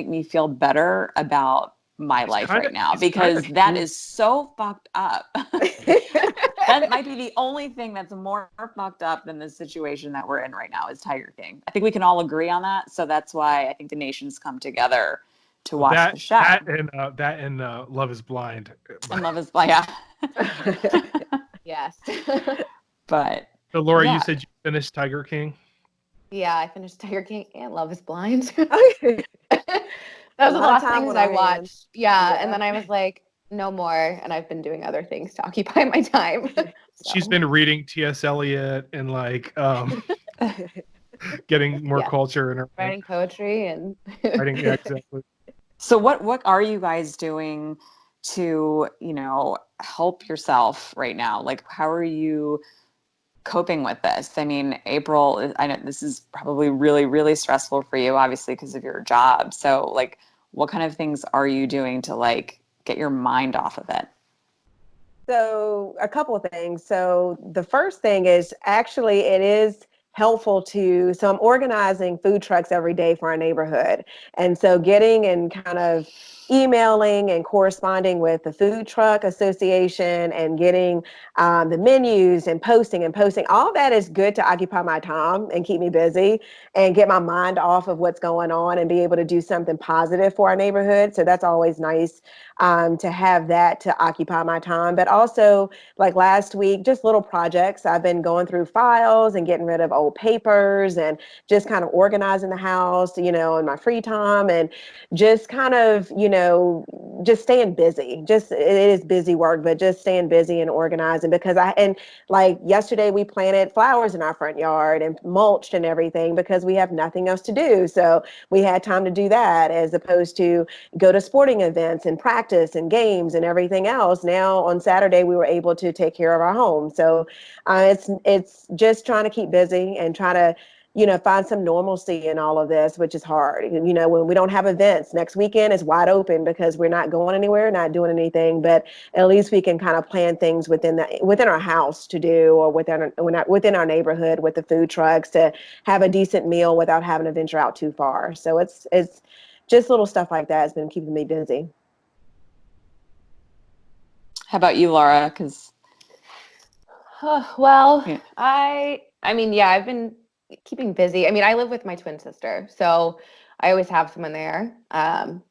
me feel better about my life right now, because that is so fucked up. That might be the only thing that's more fucked up than the situation that we're in right now is Tiger King. I think we can all agree on that. So that's why I think the nations come together to watch the show.
That and Love is Blind.
And Love is Blind, yeah.
Yes.
But
so Laura, you said you finished Tiger King?
Yeah, I finished Tiger King and Love is Blind.
That
was the last things I watched. Yeah, and then I was like, no more. And I've been doing other things to occupy my time.
She's been reading T.S. Eliot and like getting more culture in her
writing poetry and
writing. Yeah, exactly.
So what are you guys doing to, help yourself right now? Like, how are you coping with this? I mean, April, I know this is probably really, really stressful for you, obviously, because of your job. So, like, what kind of things are you doing to, like, get your mind off of it?
So a couple of things. So the first thing is actually it is helpful so I'm organizing food trucks every day for our neighborhood. And so getting and kind of emailing and corresponding with the food truck association and getting the menus and posting, all that is good to occupy my time and keep me busy and get my mind off of what's going on and be able to do something positive for our neighborhood. So that's always nice to have that to occupy my time. But also, like last week, just little projects. I've been going through files and getting rid of old papers and just kind of organizing the house, in my free time, and just kind of, just staying busy. Just, it is busy work, but just staying busy and organizing, because like yesterday we planted flowers in our front yard and mulched and everything because we have nothing else to do. So we had time to do that, as opposed to go to sporting events and practice and games and everything else. Now on Saturday, we were able to take care of our home. So it's just trying to keep busy and try to, find some normalcy in all of this, which is hard. When we don't have events, next weekend is wide open because we're not going anywhere, not doing anything, but at least we can kind of plan things within our house to do, or within our neighborhood with the food trucks, to have a decent meal without having to venture out too far. So it's just little stuff like that has been keeping me busy.
How about you, Laura? Because
well, I mean, yeah, I've been keeping busy. I mean, I live with my twin sister, so I always have someone there.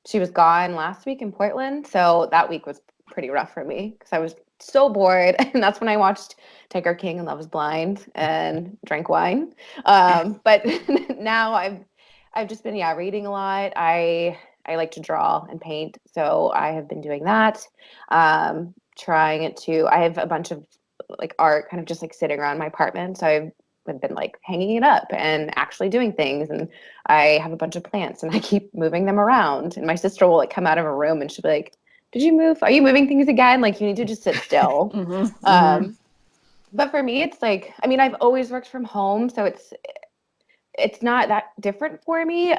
She was gone last week in Portland, so that week was pretty rough for me because I was so bored, and that's when I watched Tiger King and Love Is Blind and drank wine. But now I've just been reading a lot. I like to draw and paint, so I have been doing that. Trying it to. I have a bunch of like art kind of just like sitting around my apartment. So I've been like hanging it up and actually doing things. And I have a bunch of plants and I keep moving them around. And my sister will like come out of a room and she'll be like, "Did you move? Are you moving things again? Like you need to just sit still." But for me, it's like, I mean, I've always worked from home, so it's not that different for me.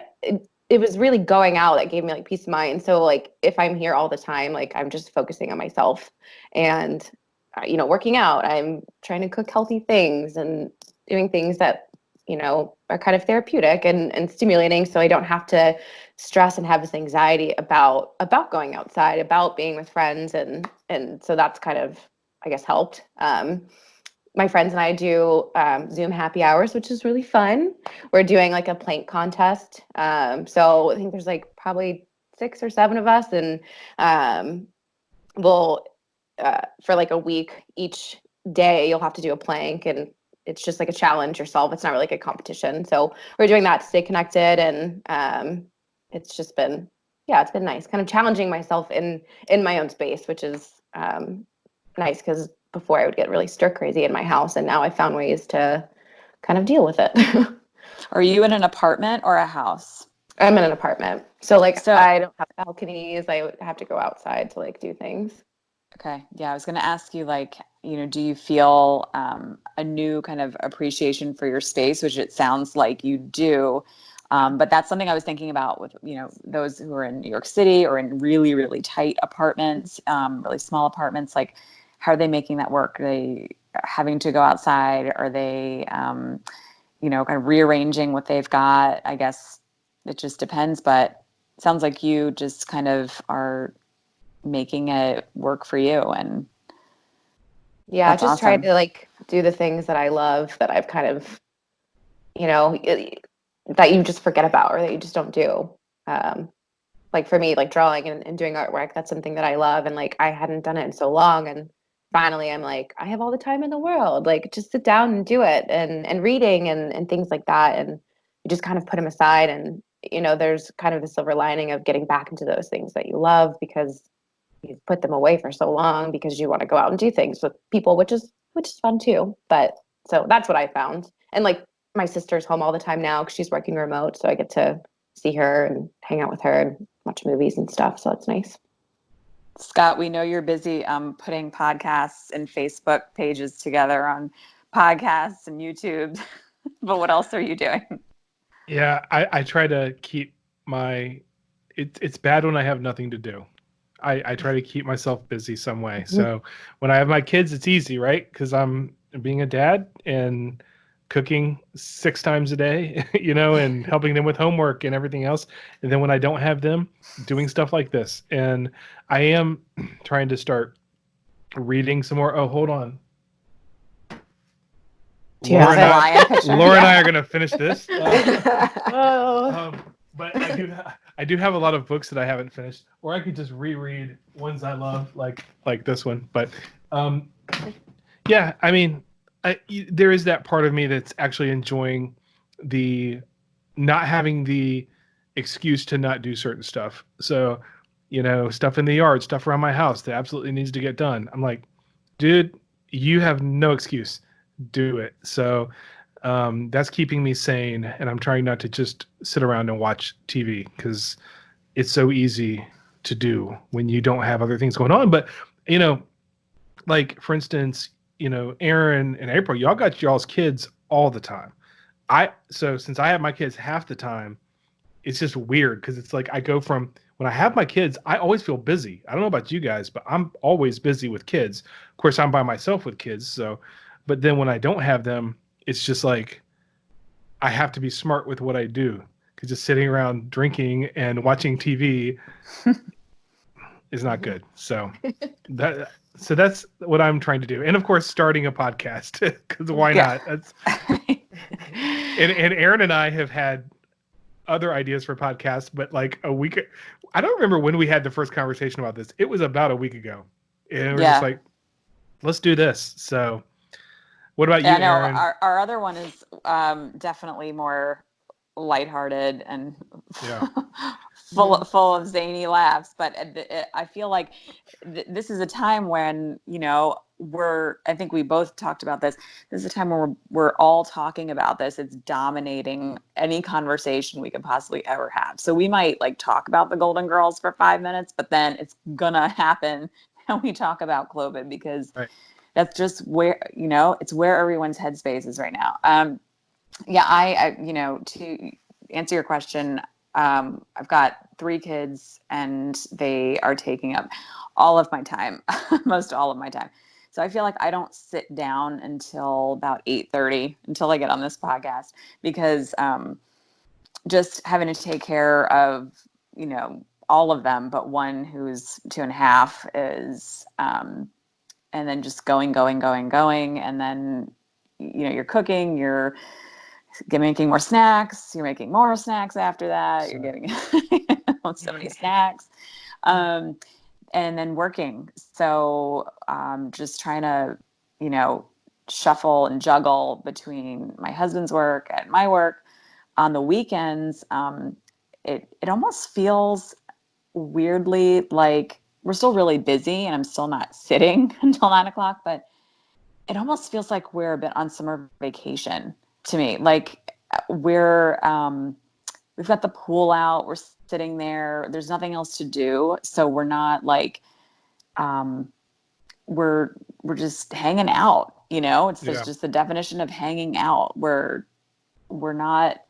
It was really going out that gave me like peace of mind. So like if I'm here all the time, like I'm just focusing on myself and working out. I'm trying to cook healthy things and doing things that are kind of therapeutic and stimulating, so I don't have to stress and have this anxiety about going outside, about being with friends, and so that's kind of, I guess, helped. My friends and I do Zoom happy hours, which is really fun. We're doing like a plank contest. So I think there's like probably 6 or 7 of us, and we'll for like a week each day you'll have to do a plank, and it's just like a challenge yourself. It's not really like a competition. So we're doing that to stay connected, and it's just been it's been nice, kind of challenging myself in my own space, which is nice, because before I would get really stir crazy in my house, and now I found ways to kind of deal with it.
are you in an apartment or a house?
I'm in an apartment, so like I don't have balconies. I would have to go outside to like do things.
Okay. Yeah, I was going to ask you, like, do you feel a new kind of appreciation for your space, which it sounds like you do. But that's something I was thinking about with, those who are in New York City or in really, really tight apartments, really small apartments. Like, how are they making that work? Are they having to go outside? Are they, kind of rearranging what they've got? I guess it just depends. But it sounds like you just kind of are making it work for you, and
I just
awesome.
try to like do the things that I love, that I've kind of that you just forget about or that you just don't do. Like for me, like drawing and doing artwork, that's something that I love, and like I hadn't done it in so long, and finally I'm like, I have all the time in the world, like just sit down and do it, and reading and things like that, and you just kind of put them aside, and there's kind of the silver lining of getting back into those things that you love, because you've put them away for so long because you want to go out and do things with people, which is fun too. But so that's what I found. And like my sister's home all the time now because she's working remote, so I get to see her and hang out with her and watch movies and stuff. So it's nice.
Scott, we know you're busy putting podcasts and Facebook pages together on podcasts and YouTube, but what else are you doing?
Yeah, I try to keep it's bad when I have nothing to do. I try to keep myself busy some way. So when I have my kids, it's easy, right? Because I'm being a dad and cooking 6 times a day, and helping them with homework and everything else. And then when I don't have them, doing stuff like this. And I am trying to start reading some more. Oh, hold on. Laura and I are going to finish this. But I do have a lot of books that I haven't finished, or I could just reread ones I love, like this one. But yeah, I mean, there is that part of me that's actually enjoying the not having the excuse to not do certain stuff. So, stuff in the yard, stuff around my house that absolutely needs to get done. I'm like, dude, you have no excuse. Do it. So that's keeping me sane, and I'm trying not to just sit around and watch TV because it's so easy to do when you don't have other things going on. But, like for instance, Erin and April, y'all got y'all's kids all the time. So since I have my kids half the time, it's just weird because it's like I go from when I have my kids, I always feel busy. I don't know about you guys, but I'm always busy with kids. Of course, I'm by myself with kids. So, but then when I don't have them, it's just like I have to be smart with what I do because just sitting around drinking and watching TV is not good. So that's what I'm trying to do. And of course, starting a podcast because why not? That's and Erin and I have had other ideas for podcasts, but like a week, I don't remember when we had the first conversation about this. It was about a week ago, and we're just like, let's do this. So, what about you, Erin?
Our other one is definitely more lighthearted and full of zany laughs. But I feel like this is a time when I think we both talked about this. This is a time where we're all talking about this. It's dominating any conversation we could possibly ever have. So we might like talk about the Golden Girls for 5 minutes, but then it's gonna happen when we talk about Clovis because that's just where it's where everyone's headspace is right now. I to answer your question, I've got 3 kids and they are taking up all of my time, most all of my time. So I feel like I don't sit down until about 8:30 until I get on this podcast because just having to take care of, all of them, but one who's 2.5 is, and then just going. And then, you're cooking, you're making more snacks. You're making more snacks after that. You're getting so many snacks. And then working. So just trying to, shuffle and juggle between my husband's work and my work. On the weekends, it almost feels weirdly like we're still really busy and I'm still not sitting until 9:00, but it almost feels like we're a bit on summer vacation to me. Like we've got the pool out, we're sitting there, there's nothing else to do. So we're not like, we're just hanging out, it's just the definition of hanging out. We're not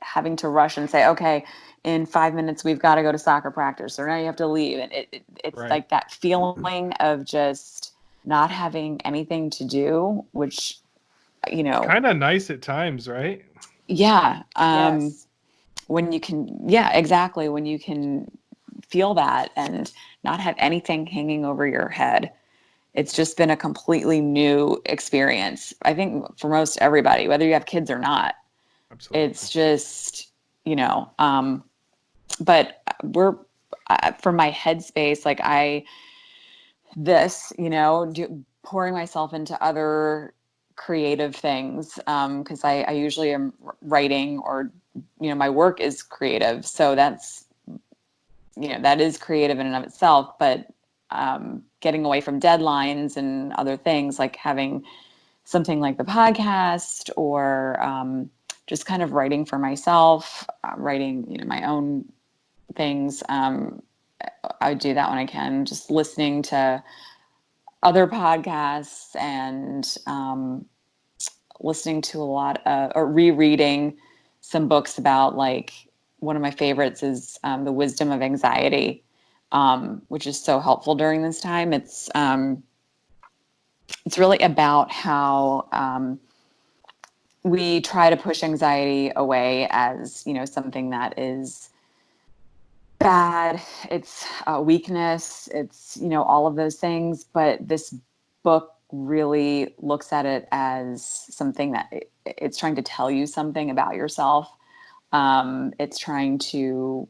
having to rush and say, okay, in 5 minutes, we've got to go to soccer practice or now you have to leave. And it's like that feeling of just not having anything to do, which,
kind of nice at times, right?
Yeah.
Yes.
When you can, exactly. When you can feel that and not have anything hanging over your head. It's just been a completely new experience. I think for most everybody, whether you have kids or not. Absolutely. It's just, but we're, for my headspace, like pouring myself into other creative things, because I usually am writing or, my work is creative. So that's, that is creative in and of itself, but getting away from deadlines and other things, like having something like the podcast or just kind of writing for myself, writing, my own things. I do that when I can, just listening to other podcasts and listening to a lot of, or rereading some books about, like, one of my favorites is The Wisdom of Anxiety, which is so helpful during this time. It's really about how we try to push anxiety away as, something that is bad. It's a weakness. It's, all of those things. But this book really looks at it as something that it's trying to tell you something about yourself. It's trying to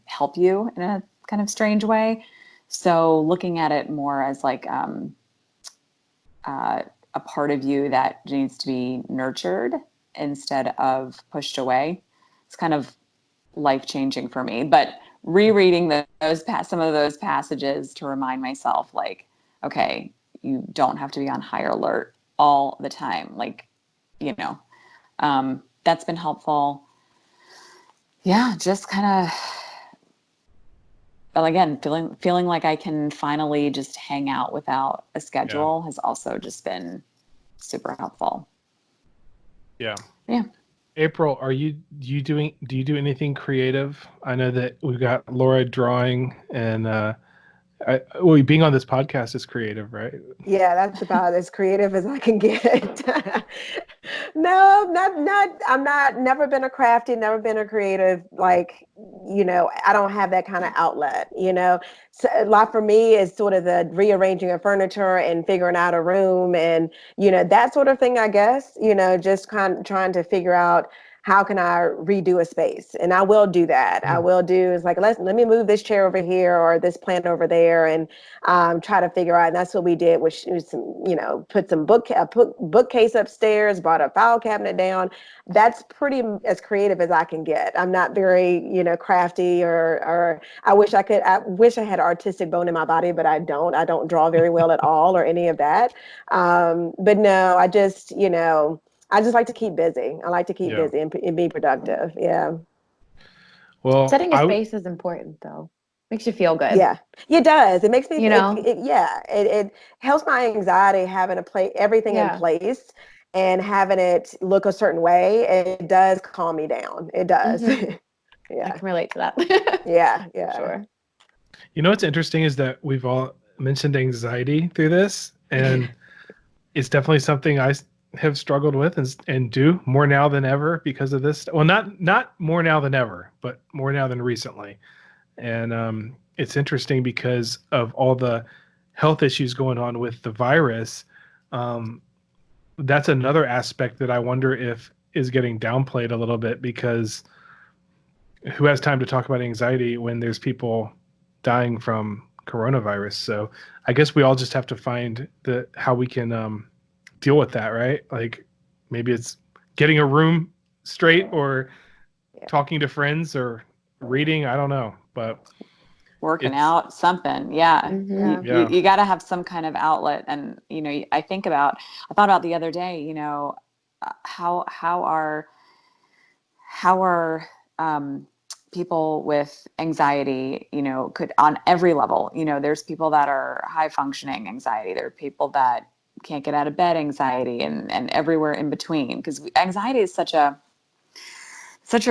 help you in a kind of strange way. So looking at it more as like a part of you that needs to be nurtured instead of pushed away. It's kind of life-changing for me. But rereading some of those passages to remind myself, like, okay, you don't have to be on high alert all the time. Like, that's been helpful. Yeah, just kind of, well, again, feeling like I can finally just hang out without a schedule has also just been super helpful.
Yeah.
Yeah.
April, do you do anything creative? I know that we've got Laura drawing, and being on this podcast is creative, right?
Yeah, that's about as creative as I can get. No, never been a crafty, never been a creative, like, I don't have that kind of outlet, So a lot for me is sort of the rearranging of furniture and figuring out a room and, that sort of thing, I guess, just kind of trying to figure out how can I redo a space? And I will do that. I will do is like, let me move this chair over here or this plant over there and try to figure out. And that's what we did, which was put some bookcase upstairs, brought a file cabinet down. That's pretty as creative as I can get. I'm not very, crafty or I wish I had artistic bone in my body, but I don't. I don't draw very well at all or any of that. But no, I just like to keep busy. I like to keep busy and be productive. Yeah.
Well,
setting a space is important, though. Makes you feel good.
Yeah, it does. It makes me, it helps my anxiety having everything in place and having it look a certain way. It does calm me down. It does.
I can relate to that.
Yeah.
Sure.
What's interesting is that we've all mentioned anxiety through this, and it's definitely something I have struggled with and do more now than ever because of this. Well, not more now than ever, but more now than recently. And it's interesting because of all the health issues going on with the virus. That's another aspect that I wonder if is getting downplayed a little bit, because who has time to talk about anxiety when there's people dying from coronavirus? So I guess we all just have to find how we can deal with that, right? Like maybe it's getting a room straight or talking to friends or reading. I don't know, but
working out, something. Yeah. You got to have some kind of outlet. And, I thought about the other day, how are people with anxiety, could on every level, there's people that are high functioning anxiety. There are people that can't get out of bed anxiety and everywhere in between, because anxiety is such a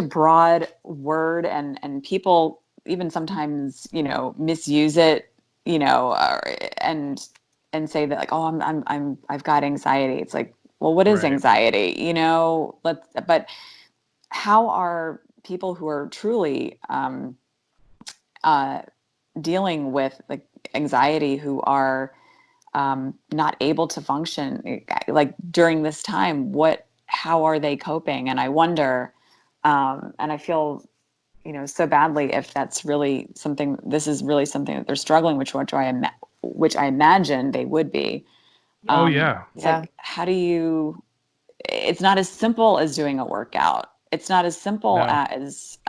broad word, and people even sometimes, misuse it, and say that, like, oh, I've got anxiety. It's like, well, what is anxiety? But how are people who are truly dealing with like anxiety, who are not able to function like during this time, how are they coping? And I wonder, and I feel, so badly if this is really something that they're struggling with, which I imagine they would be. It's like, how do you, it's not as simple as doing a workout. It's not as simple as,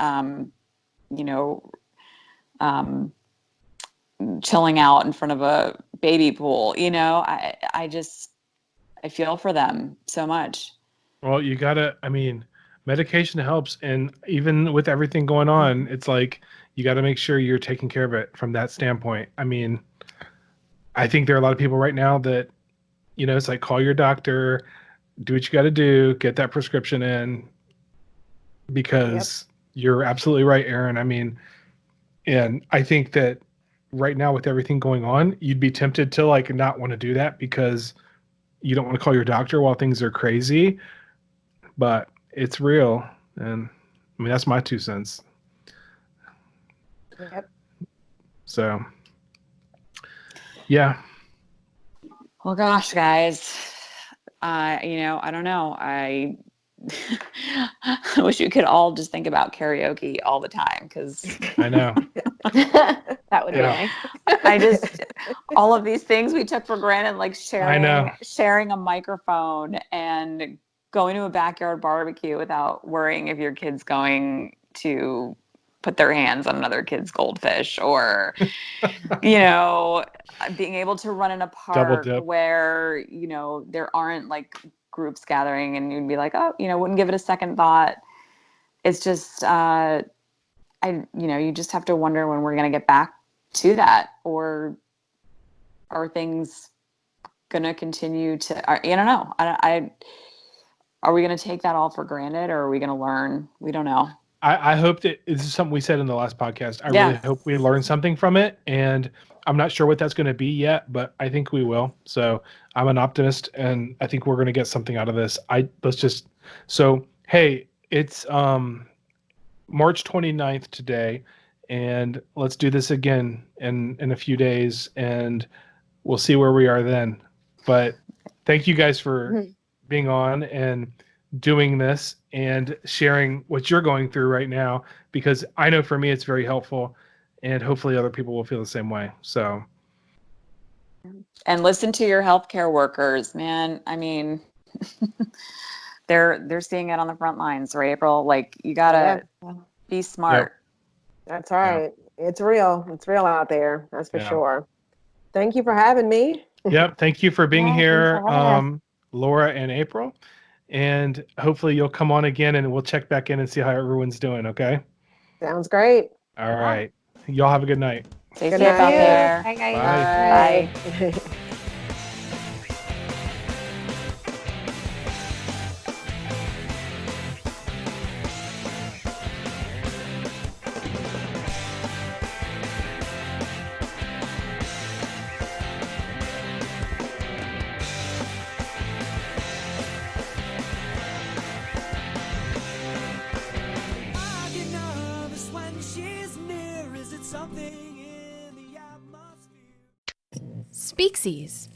chilling out in front of a baby pool. I feel for them so much.
Well, medication helps. And even with everything going on, it's like, you got to make sure you're taking care of it from that standpoint. I think there are a lot of people right now that, it's like, call your doctor, do what you got to do, get that prescription in, because you're absolutely right, Erin. And I think that right now with everything going on, you'd be tempted to like not want to do that because you don't want to call your doctor while things are crazy, but it's real. And that's my 2 cents. So, yeah.
Well, gosh, guys, I don't know. I wish we could all just think about karaoke all the time, because
I know.
That would be
Yeah.
nice.
All of these things we took for granted, like
I know.
sharing a microphone and going to a backyard barbecue without worrying if your kid's going to put their hands on another kid's goldfish, or, being able to run in a
Double
park
dip.
where, there aren't like groups gathering and you'd be like, oh, wouldn't give it a second thought. It's just, you just have to wonder when we're going to get back to that, or are things going to continue to, I don't know. Are we going to take that all for granted, or are we going to learn? We don't know.
I hope that this is something we said in the last podcast. I
Yeah.
really hope we learn something from it, and I'm not sure what that's going to be yet, but I think we will. So I'm an optimist, and I think we're going to get something out of this. Hey, it's March 29th today, and let's do this again in a few days, and we'll see where we are then. But thank you guys for being on and doing this and sharing what you're going through right now, because I know for me it's very helpful, and hopefully other people will feel the same way. So,
and listen to your healthcare workers, man. I mean, they're seeing it on the front lines, right, April? Like, you gotta be smart.
That's right. Yeah. It's real. It's real out there. That's for sure. Thank you for having me.
Yep. Thank you for being here,
us.
Laura and April. And hopefully you'll come on again and we'll check back in and see how everyone's doing. Okay.
Sounds great.
All right. Y'all have a good night.
Stay
Good
safe
night.
out there.
Bye, guys.
Bye.
I get nervous when she's near. Is it something in the atmosphere?
Speaksies.